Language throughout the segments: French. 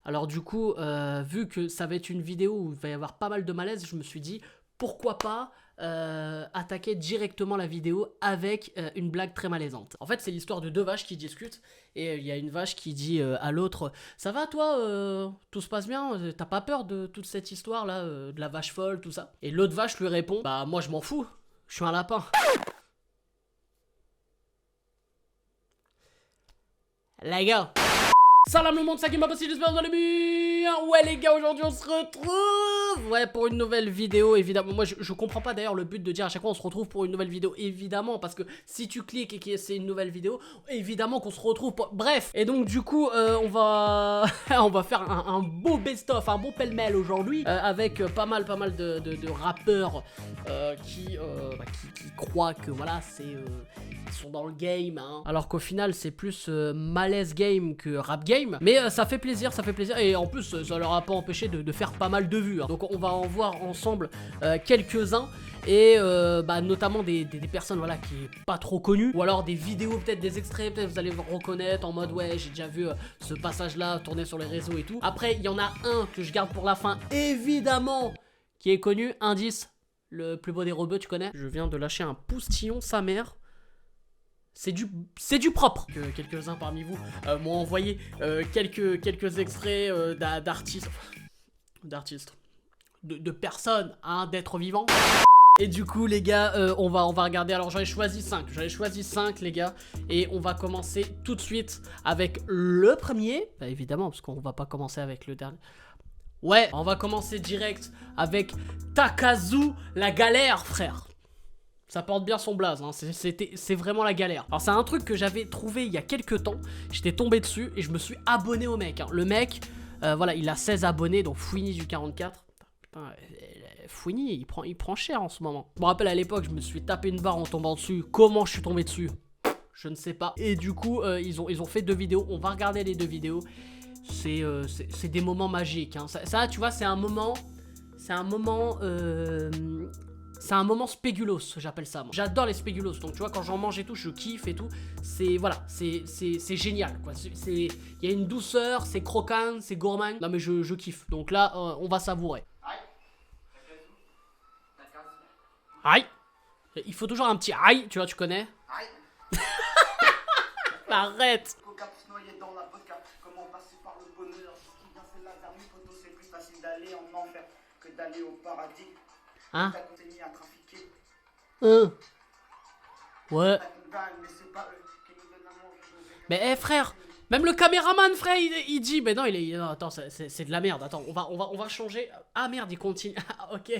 Alors du coup, vu que ça va être une vidéo où il va y avoir pas mal de malaise, je me suis dit, pourquoi pas attaquer directement la vidéo avec une blague très malaisante. En fait, c'est l'histoire de deux vaches qui discutent, et il y a une vache qui dit à l'autre, ça va toi, tout se passe bien, t'as pas peur de toute cette histoire là, de la vache folle, tout ça? Et l'autre vache lui répond, bah moi je m'en fous, je suis un lapin. Les gars, salam le monde, ça qui m'a passé, j'espère que vous allez bien. Ouais les gars, aujourd'hui on se retrouve pour une nouvelle vidéo, évidemment. Moi je comprends pas d'ailleurs le but de dire à chaque fois on se retrouve pour une nouvelle vidéo, évidemment, parce que si tu cliques et que c'est une nouvelle vidéo, évidemment qu'on se retrouve pour... Bref, et donc du coup on va on va faire un beau best-of, un beau pêle-mêle aujourd'hui, avec pas mal de rappeurs qui croient que voilà, c'est... ils sont dans le game, hein. Alors qu'au final c'est plus malaise game que rap game, mais ça fait plaisir, et en plus ça leur a pas empêché de faire pas mal de vues, hein. Donc on va en voir ensemble quelques-uns, et notamment des personnes voilà qui est pas trop connues, ou alors des vidéos, peut-être des extraits, peut-être vous allez vous reconnaître en mode ouais j'ai déjà vu ce passage là tourner sur les réseaux et tout. Après il y en a un que je garde pour la fin, évidemment, qui est connu, indice, le plus beau des rebeux, tu connais. Je viens de lâcher un poustillon, sa mère. C'est du propre. Que quelques-uns parmi vous m'ont envoyé quelques extraits d'artistes, de personnes, hein, d'êtres vivants. Et du coup les gars, on va regarder. Alors j'en ai choisi 5, les gars, et on va commencer tout de suite avec le premier. Bah évidemment, parce qu'on va pas commencer avec le dernier. Ouais, on va commencer direct avec Takazu la galère, frère. Ça porte bien son blaze, hein. C'est vraiment la galère. Alors c'est un truc que j'avais trouvé il y a quelques temps. J'étais tombé dessus et je me suis abonné au mec, hein. Le mec, voilà, il a 16 abonnés, donc Fouini du 44. Putain, Fouini, il prend cher en ce moment. Je me rappelle à l'époque, je me suis tapé une barre en tombant dessus. Comment je suis tombé dessus? Je ne sais pas. Et du coup, ils ont fait 2 vidéos. On va regarder les 2 vidéos. C'est des moments magiques, hein. Ça, tu vois, c'est un moment... C'est un moment spégulos, j'appelle ça. J'adore les spégulos, donc tu vois, quand j'en mange et tout, je kiffe et tout. C'est, voilà, c'est génial, quoi. Il y a une douceur, c'est croquant, c'est gourmand. Non mais je kiffe, donc là, on va savourer. Aïe. Il faut toujours un petit aïe, tu vois, tu connais. Arrête. Hein? Ouais. Mais frère, même le caméraman, frère, il dit, mais non, non, attends, c'est de la merde. Attends, on va changer. Ah merde, il continue. Ah, ok.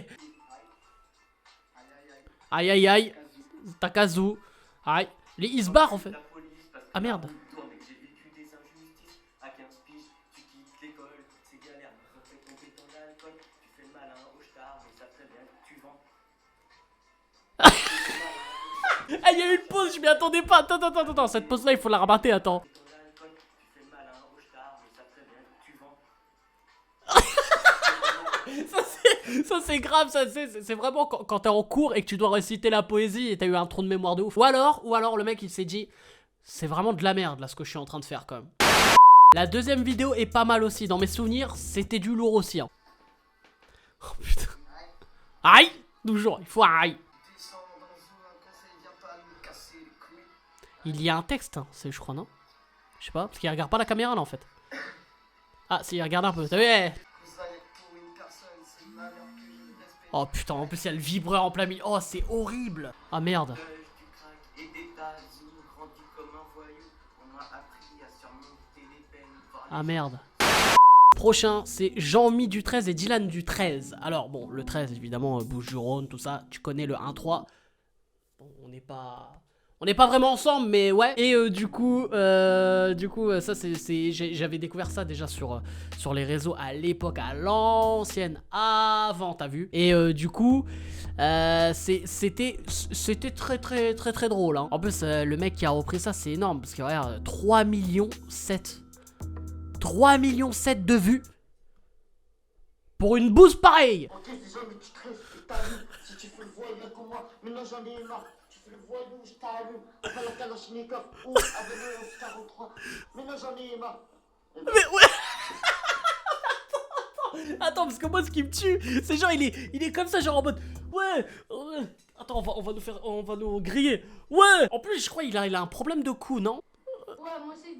Aïe aïe aïe. Takazu. Aïe. Les isbars en fait. Ah merde. Ah, il y a eu une pause, je m'y attendais pas. Attends, cette pause là, il faut la rabattre, attends. Ça c'est grave, ça c'est vraiment quand t'es en cours et que tu dois réciter la poésie et t'as eu un trou de mémoire de ouf. Ou alors le mec il s'est dit, c'est vraiment de la merde là ce que je suis en train de faire quand même. La deuxième vidéo est pas mal aussi, dans mes souvenirs c'était du lourd aussi, hein. Oh putain. Aïe. Toujours, il faut aïe. Il y a un texte, hein, je crois, non? Je sais pas, parce qu'il regarde pas la caméra là en fait. Ah si, il regarde un peu, t'as vu? Oh putain, en plus il y a le vibreur en plein milieu. Oh, c'est horrible. Ah merde. Ah merde. Prochain, c'est Jean-Mi du 13 et Dylan du 13. Alors bon, le 13 évidemment, Bouches-du-Rhône, tout ça, tu connais le 1-3. Bon, on n'est pas vraiment ensemble, mais ouais. Et du coup, ça j'avais découvert ça déjà sur les réseaux à l'époque, à l'ancienne, avant, t'as vu. Et du coup, c'était très drôle, hein. En plus, le mec qui a repris ça, c'est énorme, parce que regarde, 3 millions 7. 3 millions 7 de vues pour une bouse pareille. Ok, déjà, mais tu traites, si tu fais le voile, là comme moi, maintenant j'en ai marre. Le voyou, je t'allume, après la Kalachnikov, ou avec le 43. Maintenant j'en ai marre. Mais ouais. Attends, parce que moi, ce qui me tue, c'est genre, il est comme ça, genre en mode, ouais, attends, on va nous griller. Ouais. En plus, je crois il a un problème de cou, non? Ouais, moi c'est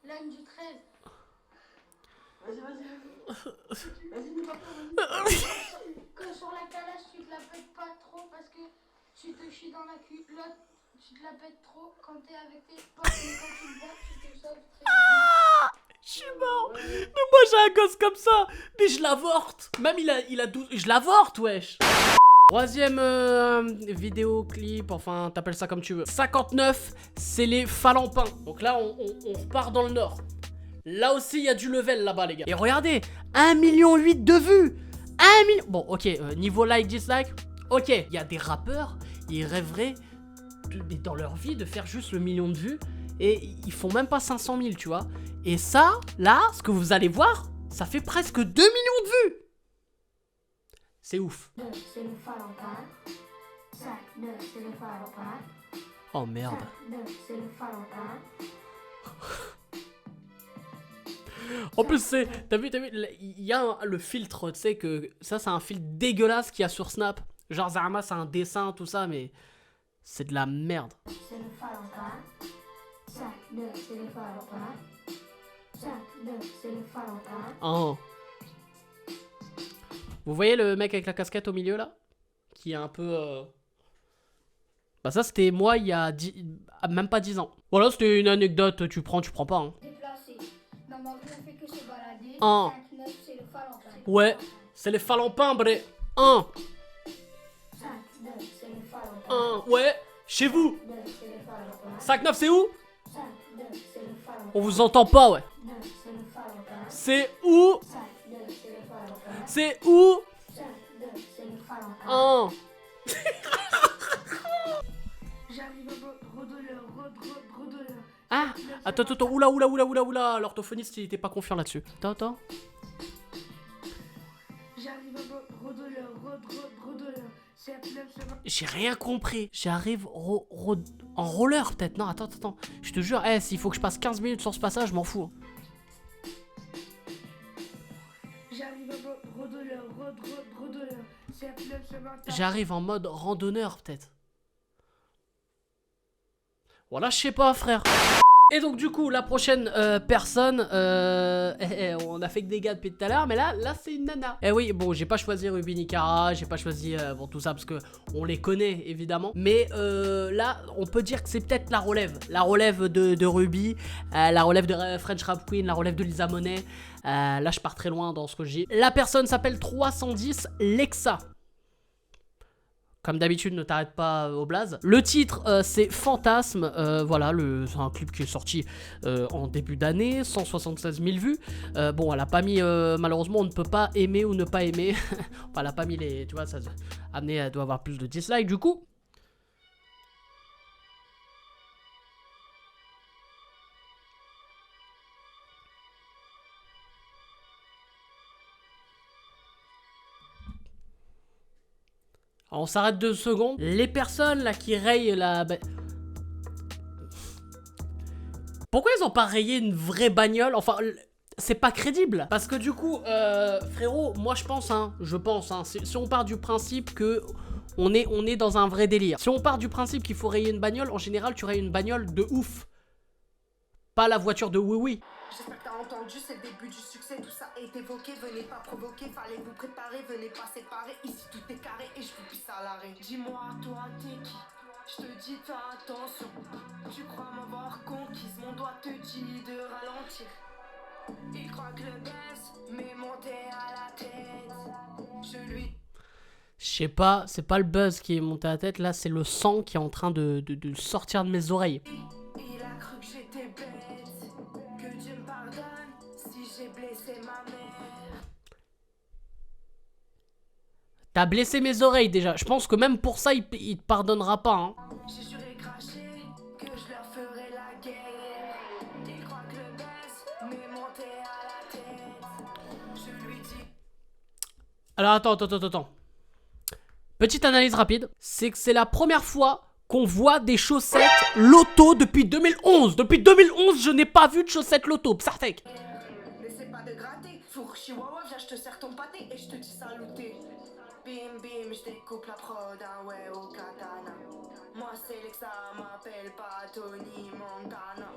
l'âne du 13. Vas-y, n'aie pas peur. Que sur la calache, tu te la pètes pas trop parce que tu te chies dans la culotte. Tu te la pètes trop quand t'es avec tes potes, mais quand tu le bois, tu te sauves très vite. Je suis mort. Mais moi, j'ai un gosse comme ça. Mais je l'avorte. Même il a 12. Je l'avorte, wesh. Troisième vidéo clip, enfin t'appelles ça comme tu veux. 59, c'est les Falampins. Donc là on repart dans le nord. Là aussi il y a du level là-bas les gars. Et regardez, 1,8 million de vues. 1 million. Bon ok, niveau like, dislike. Ok, il y a des rappeurs, ils rêveraient dans leur vie de faire juste le million de vues. Et ils font même pas 500 000 tu vois. Et ça, là, ce que vous allez voir, ça fait presque 2 millions de vues. C'est ouf. C'est le Falampin. 5, 9, c'est le Falampin. Oh merde. 5, 9, c'est le Falampin. En plus, t'as vu, il y a le filtre, tu sais que ça c'est un filtre dégueulasse qu'il y a sur Snap. Genre Zama c'est un dessin, tout ça, mais c'est de la merde. C'est le Falampin. 5, 9, c'est le Falampin. 5, 9, c'est le Falampin. Oh. Vous voyez le mec avec la casquette au milieu là? Qui est un peu... Bah ça c'était moi il y a même pas 10 ans. Voilà, c'était une anecdote, tu prends pas hein. Déplacé. Dans ma vie on fait que se balader. Oh. 5, 9, c'est le Falampin. Ouais, c'est les Falampins, bré. 1. 5, 9, c'est le Falampin. 1. Ouais, chez vous. 9, c'est le Falampin. 5, 9 c'est où? 5, 9, c'est le Falampin. On vous entend pas ouais. 9, c'est le Falampin. C'est où? 5, 9, c'est le Falampin. C'est où? 5, 9, c'est le Falampin. 1. J'arrive à redoleur. Ah, attends, oula, l'orthophoniste il était pas confiant là-dessus. Attends. J'arrive à redoleur. J'ai rien compris. J'arrive en roller peut-être. Non, attends. Je te jure, s'il faut que je passe 15 minutes sur ce passage, je m'en fous. J'arrive à redoleur. J'arrive en mode randonneur peut-être. Voilà, je sais pas frère. Et donc du coup la prochaine personne, on a fait que des gars depuis tout à l'heure, mais là c'est une nana. Et oui, bon j'ai pas choisi Ruby Nicara, j'ai pas choisi bon tout ça parce que on les connaît évidemment. Mais là on peut dire que c'est peut-être la relève de Ruby, la relève de French Rap Queen, la relève de Lisa Monet. Là je pars très loin dans ce que je dis. La personne s'appelle 310 Lexa. Comme d'habitude, ne t'arrête pas au blaze. Le titre, c'est Fantasme. Voilà, c'est un clip qui est sorti en début d'année. 176 000 vues. Bon, elle a pas mis... malheureusement, on ne peut pas aimer ou ne pas aimer. Enfin, elle a pas mis les... Tu vois, ça... Amené, elle doit avoir plus de dislikes, du coup. Alors, on s'arrête 2 secondes. Les personnes là qui rayent la... Pourquoi ils ont pas rayé une vraie bagnole? Enfin, c'est pas crédible. Parce que du coup, frérot, moi je pense, si on part du principe que on est dans un vrai délire. Si on part du principe qu'il faut rayer une bagnole, en général, tu rayes une bagnole de ouf. Pas la voiture de oui. J'espère que t'as entendu, c'est le début du succès, tout ça est évoqué, venez pas provoquer, fallait vous préparer, venez pas séparer, ici tout est carré et je vous pisse à l'arrêt. Dis-moi toi t'es qui? Je te dis fais attention, tu crois m'avoir conquise, mon doigt te dit de ralentir. Il croit que le baisse, mais monté à la tête, je lui... Je sais pas, c'est pas le buzz qui est monté à la tête, là c'est le sang qui est en train de sortir de mes oreilles. Il a cru que j'étais bête, que Dieu me pardonne si j'ai blessé ma mère. T'as blessé mes oreilles déjà, je pense que même pour ça il te pardonnera pas hein. J'ai juré craché que je leur ferai la guerre. Ils croient que le baisse m'est monté à la tête. Je lui dis... Alors attends. Petite analyse rapide, c'est que c'est la première fois qu'on voit des chaussettes Loto depuis 2011. Depuis 2011, je n'ai pas vu de chaussettes Loto, Psartek. N'essaie pas de gratter, Four chihuahua, viens, je te sers ton pâté et je te dis saluter. Bim bim, je découpe la prod, ah ouais, au katana. Moi c'est Lexa, m'appelle pas Tony Montana.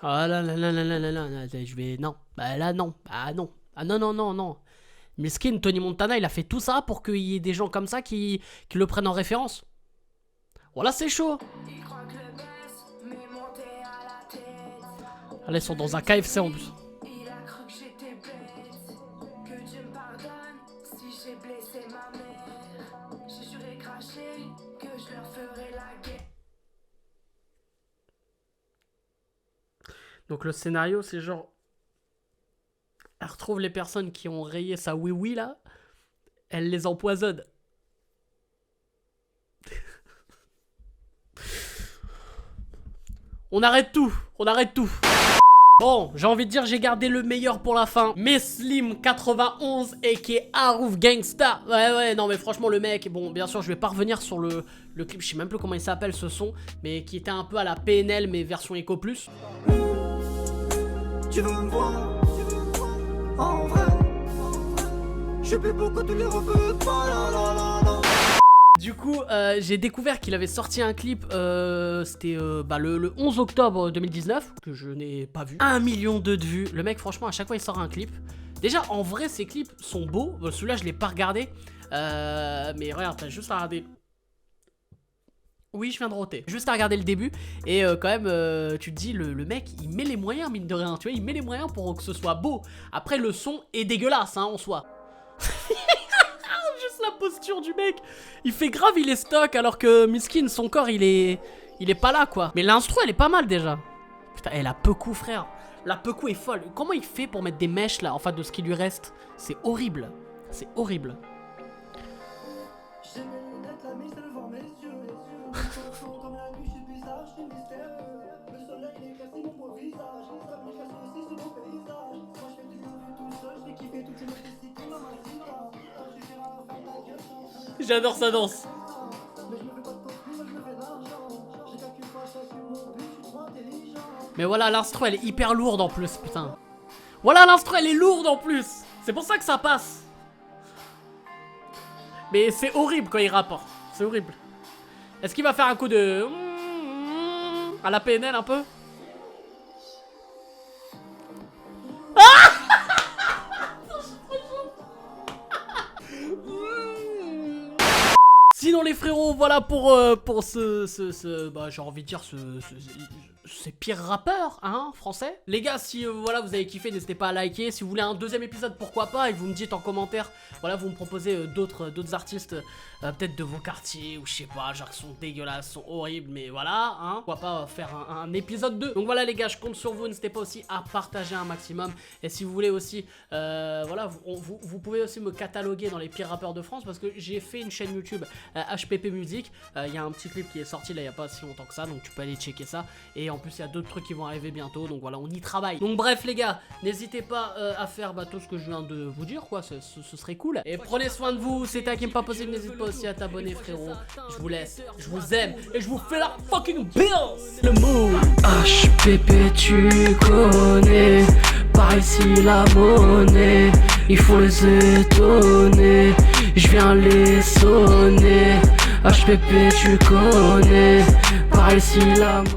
Ah là là là là là là là, je vais... Non, bah là non, bah non. Ah non non non non. Miskin, Tony Montana, il a fait tout ça pour qu'il y ait des gens comme ça qui le prennent en référence. Voilà, c'est chaud. Il croit que le best m'est monté à la tête. Là, ils sont dans un KFC en plus. Il a cru que j'étais bête. Que Dieu me pardonne si j'ai blessé ma mère. J'ai juré cracher que je leur ferai la guerre. Donc le scénario, c'est genre... Elle retrouve les personnes qui ont rayé sa oui-oui là. Elle les empoisonne. On arrête tout. On arrête tout. Bon, j'ai envie de dire, j'ai gardé le meilleur pour la fin. Meslim 91 aka Harouf Gangsta. Ouais, non, mais franchement, le mec, bon, bien sûr, je vais pas revenir sur le clip, je sais même plus comment il s'appelle ce son, mais qui était un peu à la PNL, mais version Eco Plus. Tu veux me voir en vrai? Je plus beaucoup tous les repas. Du coup, j'ai découvert qu'il avait sorti un clip, c'était le 11 octobre 2019, que je n'ai pas vu. 1 million de vues. Le mec, franchement, à chaque fois, il sort un clip. Déjà, en vrai, ses clips sont beaux. Celui-là, je l'ai pas regardé. Mais regarde, t'as juste à regarder. Oui, je viens de roter. Juste à regarder le début. Et quand même, tu te dis, le mec, il met les moyens, mine de rien. Tu vois, il met les moyens pour que ce soit beau. Après, le son est dégueulasse, hein, en soi. Juste la posture du mec. Il fait grave, il est stock, alors que Miskin, son corps, il est pas là, quoi. Mais l'instru, elle est pas mal, déjà. Putain, elle a peu coup, frère. La peu coup est folle. Comment il fait pour mettre des mèches, là, enfin, de ce qui lui reste? C'est horrible. C'est horrible. J'adore sa danse. Mais voilà, l'instru elle est hyper lourde en plus, putain. Voilà, l'instru elle est lourde en plus. C'est pour ça que ça passe. Mais c'est horrible quand il rapporte. C'est horrible. Est-ce qu'il va faire un coup de... à la PNL un peu? Sinon les frérots, voilà pour j'ai envie de dire ces pires rappeurs, hein, français. Les gars, si voilà, vous avez kiffé, n'hésitez pas à liker. Si vous voulez un deuxième épisode, pourquoi pas. Et vous me dites en commentaire, voilà, vous me proposez d'autres artistes, peut-être de vos quartiers, ou je sais pas, genre qui sont dégueulasses, sont horribles, mais voilà, hein. Pourquoi pas faire un épisode 2. Donc voilà les gars, je compte sur vous, n'hésitez pas aussi à partager un maximum. Et si vous voulez aussi, voilà, vous pouvez aussi me cataloguer dans les pires rappeurs de France, parce que j'ai fait une chaîne YouTube HPP Music. Il y a un petit clip qui est sorti là il y a pas si longtemps que ça, donc tu peux aller checker ça. Et en plus il y a d'autres trucs qui vont arriver bientôt, donc voilà, on y travaille. Donc bref les gars, n'hésitez pas à faire tout ce que je viens de vous dire, quoi, ce serait cool. Et prenez soin de vous, c'était Hakim pas possible, n'hésite pas aussi à t'abonner frérot. Je vous laisse, je vous aime et je vous fais la fucking bills. Le mot HPP tu connais, par ici la monnaie, il faut les étonner, je viens les sonner. HPP tu connais, par ici la monnaie.